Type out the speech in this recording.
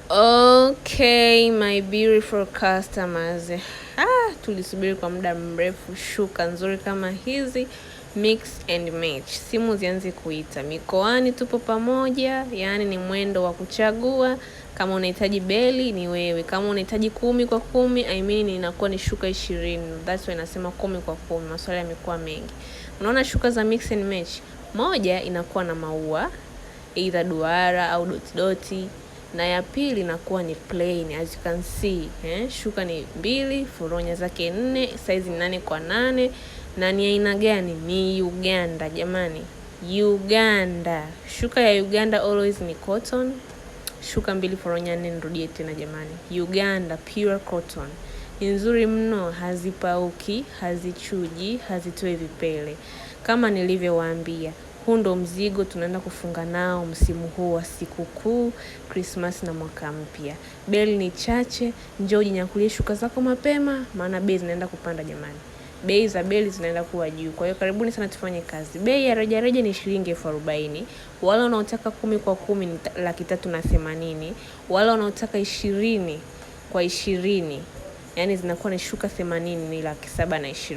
Okay, my beautiful customers. Tulisubiri kwa muda mrefu shuka nzuri kama hizi, mix and match. Simu zianze kuita. Mikoani tupo pamoja, yani ni mwendo wa kuchagua. Kama unahitaji beli ni wewe. Kama unahitaji 10 kwa 10, inakuwa ni shuka 20. That's why nasema 10 kwa 10. Maswali yamekuwa mengi. Unaona shuka za mix and match. Moja inakuwa na maua, either duara au doti. Na ya pili inakuwa ni plain, as you can see. Shuka ni 2, foronya zake 4, size ni 8 kwa 8. Na ni aina gani? Ni Uganda jamani. Uganda. Shuka ya Uganda always ni cotton. Shuka 2 foronya 4, nirudie tena jamani. Uganda pure cotton. Ni nzuri mno, hazipauki, hazichuji, hazitoi vipele. Kama nilivyowaambia, huu ndo mzigo tunaenda kufunga nao msimu huu wa sikukuu, Christmas na mwaka mpya. Beli ni chache, njoo jinyakulie shuka zako mapema, maana bei zinaenda kupanda jamani. Bei za beli zinaenda kuwa juu. Kwa hiyo karibuni sana tufanye kazi. Bei ya rejareja ni shilingi 40,000. Wala unaotaka 10 kwa 10 ni 380,000. Wala unaotaka 20 kwa 20, yani zinakuwa ni shuka 80 ni 720,000.